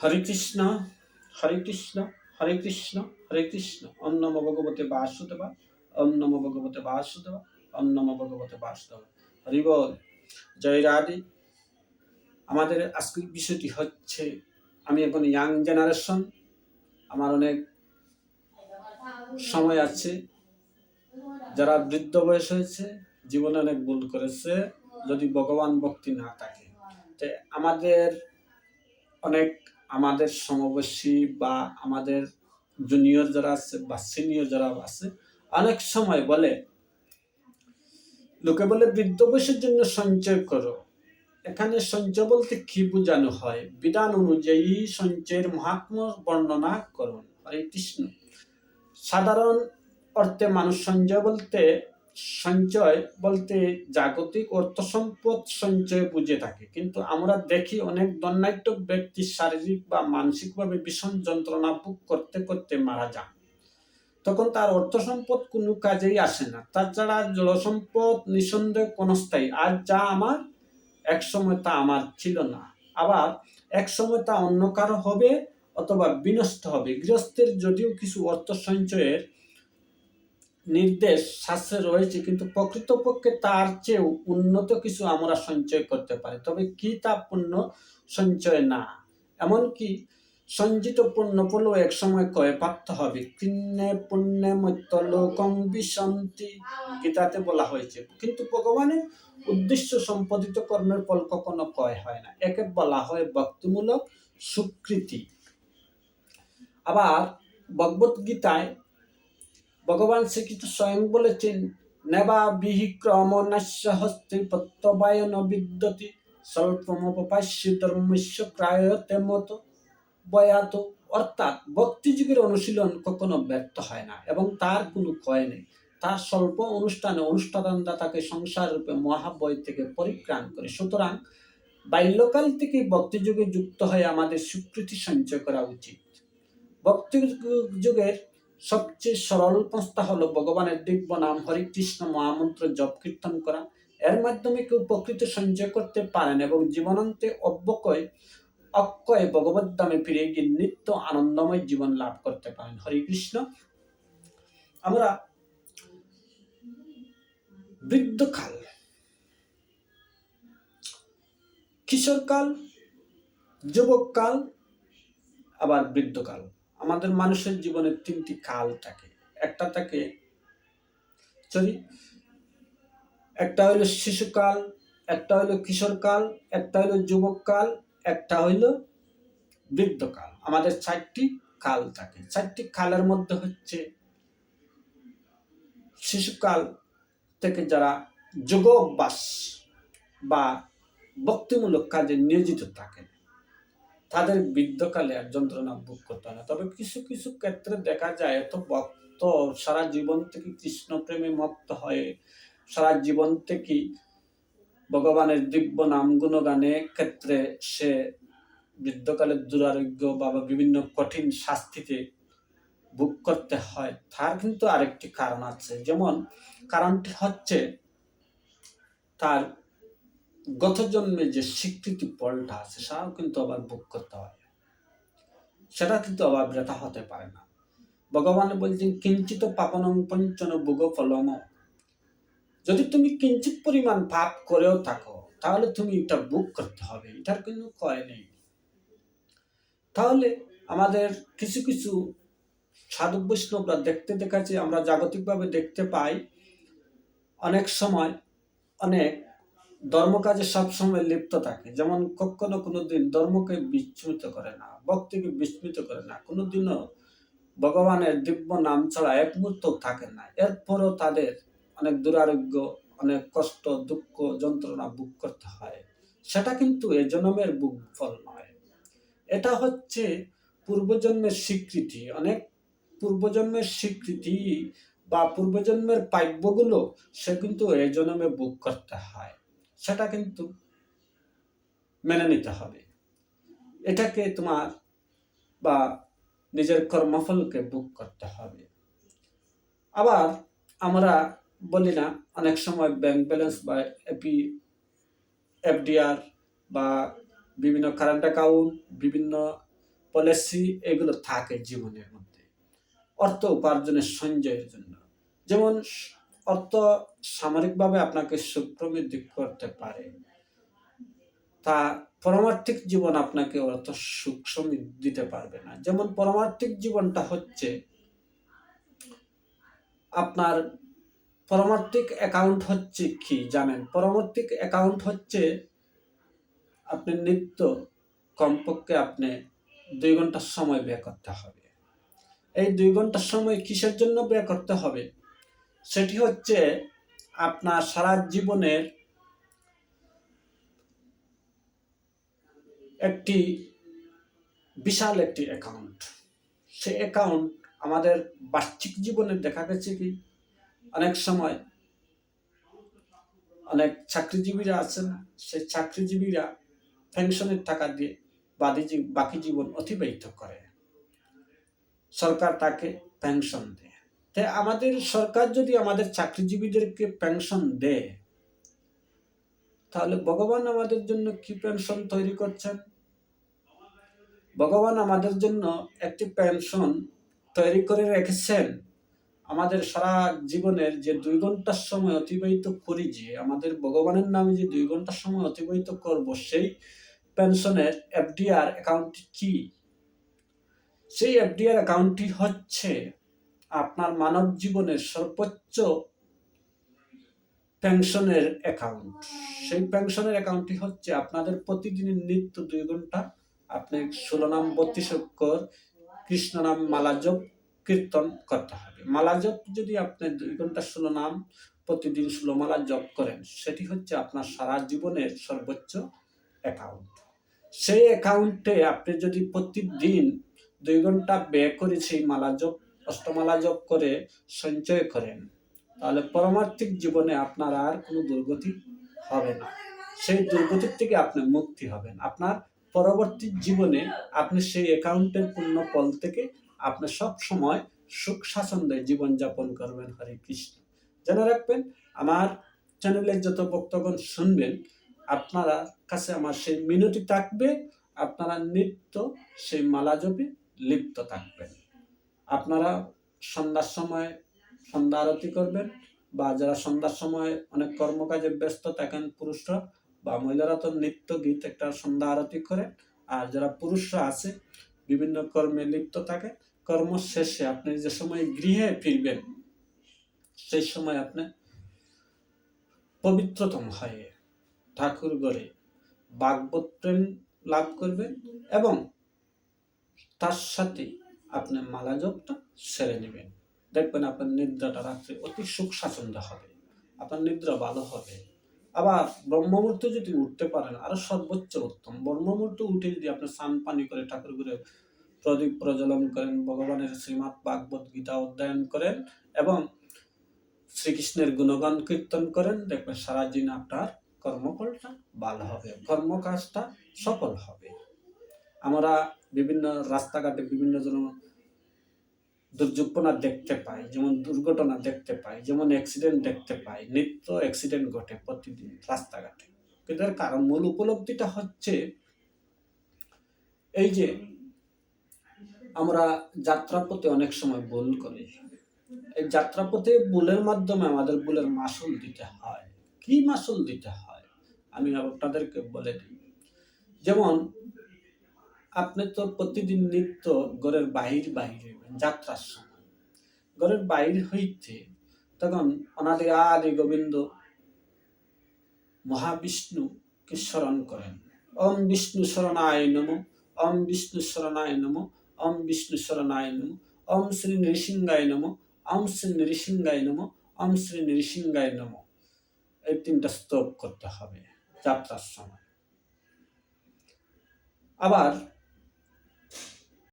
হরে কৃষ্ণ, হরে কৃষ্ণ, হরে কৃষ্ণ, হরে কৃষ্ণ। ওম নমো ভগবতে বাসুদেবা, ওম নমো ভগবতে বাসুদেবা, ওম নমো ভগবতে বাসুদেবা। হরি বল, জয় রাধে। আমাদের আজকের বিষয়টি হচ্ছে, আমি এখন ইয়াং জেনারেশন, আমার অনেক সময় আছে। যারা বৃদ্ধ বয়স হয়েছে, জীবনে অনেক ভুল করেছে, যদি ভগবান ভক্তি না থাকে, আমাদের অনেক আমাদের সমবয়সী বা আমাদের জুনিয়র যারা আছে বা সিনিয়র যারা আছে, অনেক সময় বলে, লোকে বলে বৃদ্ধ বয়সের জন্য সঞ্চয় করো। এখানে সঞ্চয় বলতে কি বোঝানো হয়? বিধান অনুযায়ী সঞ্চয়ের মাহাত্ম্য বর্ণনা করুন। হরে কৃষ্ণ। সাধারণ অর্থে মানুষ সঞ্চয় বলতে জাগতিক অর্থ সম্পদ সঞ্চয় বুঝে থাকে, কিন্তু আমরা দেখি অনেক দণ্ডাঢ্য ব্যক্তি শারীরিক বা মানসিকভাবে ভীষণ যন্ত্রণা ভোগ করতে করতে মারা যান। তখন তার অর্থ সম্পদ কোনো কাজেই আসে না। তাছাড়া জড় সম্পদ নিঃসন্দেহ ক্ষণস্থায়ী, আর যা আমার এক সময় তা আমার ছিল না, আবার এক সময় তা অন্য কারো হবে অথবা বিনষ্ট হবে। গৃহস্থের যদিও কিছু অর্থ সঞ্চয়ের নির্দেশ শাস্ত্রে রয়েছে, কিন্তু প্রকৃতপক্ষে তার চেয়েও উন্নত কিছু আমরা সঞ্চয় করতে পারি। তবে কি তা পূর্ণ সঞ্চয় না। এমনকি সঞ্চিত পূর্ণ ফলও এক সময় ক্ষয় প্রাপ্ত হবে। কৃণ্যে পুণ্যে মত্যলোকং বিশন্তি, গীতাতে বলা হয়েছে। কিন্তু ভগবানের উদ্দেশ্য সম্পাদিত কর্মের ফল কখনো ক্ষয় হয় না। একে বলা হয় ভক্তিমূলক স্বীকৃতি। আবার ভগবত গীতায় ভগবান শ্রীকৃষ্ণ স্বয়ং বলেছেন, নেবা বিহিক্রম নাস্য হস্তে প্রত্যবায়ন বিদ্যতি স্বল্পমোপপাস্য ধর্মস্য ক্রায়তে মত বয়াত। অর্থাৎ ভক্তিযুগের অনুশীলন কখনো ব্যর্থ হয় না এবং তার কোনো ক্ষয় নেই। তার স্বল্প অনুষ্ঠানে অনুষ্ঠানদাতা তাকে সংসার রূপে মহাবয় থেকে পরিত্রাণ করে। সুতরাং বাল্যকাল থেকেই ভক্তিযুগে যুক্ত হয়ে আমাদের স্বীকৃতি সঞ্চয় করা উচিত। ভক্তি যুগের সবচেয়ে সরল পন্থা হলো ভগবানের দিব্য নাম হরে কৃষ্ণ মহামন্ত্র জপ কীর্তন করা। এর মাধ্যমে কেউ প্রকৃত সঞ্চয় করতে পারেন এবং জীবনান্তে অক্ষয় ভগবত ধামে ফিরে গিয়ে নিত্য আনন্দময় জীবন লাভ করতে পারেন। হরে কৃষ্ণ। আমরা বৃদ্ধকাল, কিশোরকাল, যুবককাল, আবার বৃদ্ধকাল। আমাদের মানুষের জীবনে তিনটি কাল থাকে। একটা হইল শিশুকাল, একটা হইল কিশোরকাল, একটা হইল যুবককাল, একটা হইল বৃদ্ধকাল। আমাদের চারটি কাল থাকে। চারটি কালের মধ্যে হচ্ছে, শিশুকাল থেকে যারা যোগ অভ্যাস বা ভক্তিমূলক কাজে নিয়োজিত থাকে, তাদের বৃদ্ধকালে আর যন্ত্রণা ভোগ করতে হয় না। তবে কিছু কিছু ক্ষেত্রে দেখা যায়, এত ভক্ত সারা জীবন থেকে কৃষ্ণ প্রেমে মত্ত হয়ে সারা জীবন থেকে ভগবানের দিব্য নাম গুণগানে ক্ষেত্রে সে বৃদ্ধকালের দুরারোগ্য বা বিভিন্ন কঠিন শাস্তিতে ভোগ করতে হয়। তার কিন্তু আরেকটি কারণ আছে। যেমন কারণটি হচ্ছে, তার গত জন্মে যে স্বীকৃতি ফলটা আছে, সেটাও কিন্তু আবার ভোগ করতে হয়। সেটা কিন্তু আবার বৃথা হতে পারে না। ভগবান বলছেন, কিঞ্চিত পাপনং পঞ্চন ভোগ ফলম। যদি তুমি কিঞ্চিত পরিমাণ পাপ করেও থাকো, তাহলে তুমি এটা ভোগ করতে হবে, এটার কোনো ক্ষয় নেই। তাহলে আমাদের কিছু কিছু সাধু বৈষ্ণবরা দেখতে দেখাচ্ছে, আমরা জাগতিকভাবে দেখতে পাই, অনেক সময় অনেক ধর্ম কাজে সবসময় লিপ্ত থাকে। যেমন কখনো কোনোদিন ধর্মকে বিস্মৃত করে না, ভক্তিকে বিস্মৃত করে না, কোনোদিনও ভগবানের দিব্য নাম ছাড়া এক মুহূর্ত থাকে না। এরপরও তাদের অনেক দুরারোগ্য, অনেক কষ্ট, দুঃখ, যন্ত্রণা ভোগ করতে হয়। সেটা কিন্তু এ জন্মের ভোগ ফল নয়। এটা হচ্ছে পূর্বজন্মের স্বীকৃতি। অনেক পূর্বজন্মের স্বীকৃতি বা পূর্বজন্মের পাইব্যগুলো সে কিন্তু এই জন্মে ভোগ করতে হয়। সেটা কিন্তু মেনে নিতে হবে। এটাকে তোমার বা নিজের কর্মফলকে ভোগ করতে হবে। আবার আমরা বলি না, অনেক সময় ব্যাংক ব্যালেন্স বা এফডিআর বা বিভিন্ন কারেন্ট অ্যাকাউন্ট, বিভিন্ন পলিসি এগুলো থাকে জীবনের মধ্যে অর্থ উপার্জনের সঞ্চয়ের জন্য। যেমন অর্থ সামরিকভাবে আপনাকে সুখ সমৃদ্ধি করতে পারে, তা পরমার্থিক জীবন আপনাকে অর্থ সুখ সমৃদ্ধি দিতে পারবে না। যেমন পরমার্থিক জীবনটা হচ্ছে আপনার পরমার্থিক অ্যাকাউন্ট হচ্ছে কি জানেন? পরমার্থিক অ্যাকাউন্ট হচ্ছে আপনি নিত্য কমপক্ষে আপনি 2 ঘন্টা সময় ব্যয় করতে হবে। এই 2 ঘন্টা সময় কিসের জন্য ব্যয় করতে হবে? সেটি হচ্ছে আপনার সারা জীবনের একটি বিশাল একটি অ্যাকাউন্ট। সে অ্যাকাউন্ট আমাদের বার্ষিক জীবনে দেখা গেছে কি অনেক সময় অনেক চাকরিজীবীরা আছেন, সেই চাকরিজীবীরা পেনশনের টাকা দিয়ে বাকি জীবন অতিবাহিত করে, সরকার তাকে পেনশন দেয়। তাই আমাদের সরকার যদি আমাদের চাকরিজীবীদেরকে পেনশন দেয়, তাহলে ভগবান আমাদের জন্য কি পেনশন তৈরি করছেন? ভগবান আমাদের জন্য একটি পেনশন তৈরি করে রেখেছেন। আমাদের সারা জীবনের যে 2 ঘন্টার সময় অতিবাহিত করি, যে আমাদের ভগবানের নামে যে 2 ঘন্টার সময় অতিবাহিত করব, সেই পেনশনের এফডিআর অ্যাকাউন্টটি কি? সেই এফডিআর অ্যাকাউন্টটি হচ্ছে আপনার মানব জীবনের সর্বোচ্চ পেনশনের অ্যাকাউন্ট। সেই পেনশনের অ্যাকাউন্টটি হচ্ছে আপনাদের প্রতিদিনের নিত্য 2 ঘন্টা আপনি 16 নাম 32 অক্ষর কৃষ্ণ নাম মালা জপ কীর্তন করতে হবে। মালা জপ যদি আপনি 2 ঘন্টা 16 নাম প্রতিদিন 16 মালা জপ করেন, সেটি হচ্ছে আপনার সারা জীবনের সর্বোচ্চ অ্যাকাউন্ট। সেই অ্যাকাউন্টে আপনি যদি প্রতিদিন 2 ঘন্টা ব্যয় করে সেই মালা জপ অষ্টমালা জপ করে সঞ্চয় করেন, তাহলে পরমার্থিক জীবনে আপনার আর কোনো দুর্গতি হবে না। সেই দুর্গতির থেকে আপনি মুক্তি হবেন। আপনার পরবর্তী জীবনে আপনি সেই অ্যাকাউন্টের পূর্ণ ফল থেকে আপনি সব সময় সুখ স্বাচ্ছন্দ্যে জীবনযাপন করবেন। হরে কৃষ্ণ। জেনে রাখবেন, আমার চ্যানেলে যত বক্তগণ শুনবেন, আপনারা কাছে আমার সেই মিনতি থাকবে, আপনারা নিত্য সেই মালা জপে লিপ্ত থাকবেন। আপনারা সন্ধ্যার সময় সন্ধ্যা আরতি করবেন, বা যারা সন্ধ্যার সময় অনেক কর্মকাজে ব্যস্ত থাকেন পুরুষরা বা মহিলারা, তো নিত্য গীত একটা সন্ধ্যা আরতি করে। আর যারা পুরুষরা আছে বিভিন্ন কর্মে লিপ্ত থাকে, কর্ম শেষে আপনি যে সময় গৃহে ফিরবেন, সেই সময় আপনি পবিত্রতম হয়ে ঠাকুর ঘরে ভাগবত প্রেম লাভ করবেন, এবং তার সাথে আপনি মালা জপটা সেরে নেবেন। দেখবেন আপনার নিদ্রাটা রাত্রে অতি সুখ স্বাচ্ছন্দ্য হবে, আপনার নিদ্রা ভালো হবে। আবার ব্রহ্মমুহূর্তে যদি উঠতে পারেন, আরো সর্বোচ্চ উত্তম। ব্রহ্মমুহূর্তে উঠে যদি আপনি স্নান পানি করে ঠাকুর ঘরে প্রদীপ প্রজ্বলন করেন, ভগবানের শ্রীমৎ ভাগবত গীতা অধ্যয়ন করেন এবং শ্রীকৃষ্ণের গুণগান কীর্তন করেন, দেখবেন সারা দিন আপনার কর্মফলটা ভালো হবে, কর্মকাজটা সফল হবে। আমরা বিভিন্ন রাস্তাঘাটে বিভিন্ন জন দুর্যোগপনা দেখতে পাই, যেমন দুর্ঘটনা দেখতে পাই, যেমন অ্যাক্সিডেন্ট দেখতে পাই, নিত্য অ্যাক্সিডেন্ট ঘটে প্রতিদিন রাস্তাঘাটে। কিন্তু এর কারণ মূল উপলব্ধিটা হচ্ছে এই যে আমরা যাত্রাপথে অনেক সময় ভুল করি। এই যাত্রাপথে ভুলের মাধ্যমে আমাদের ভুলের মাসুল দিতে হয়। কি মাসুল দিতে হয় আমি আপনাদেরকে বলে দিই। যেমন আপনি তো প্রতিদিন নিত্য ঘরের বাহিরে যাত্রার সময় ঘরের বাহির হইতে তখন অনাদি আদি গোবিন্দ মহাবিষ্ণুকে স্মরণ করেন। ওম বিষ্ণু শরণায় নমঃ, ওম বিষ্ণু শরণায় নমঃ, ওম বিষ্ণু শরণায় নমঃ, ওম শ্রী নৃসিংহায় নমঃ, ওম শ্রী নৃসিংহায় নমঃ, ওম শ্রী নৃসিংহায় নমঃ। এই 3টা স্তব করতে হবে যাত্রার সময়। আবার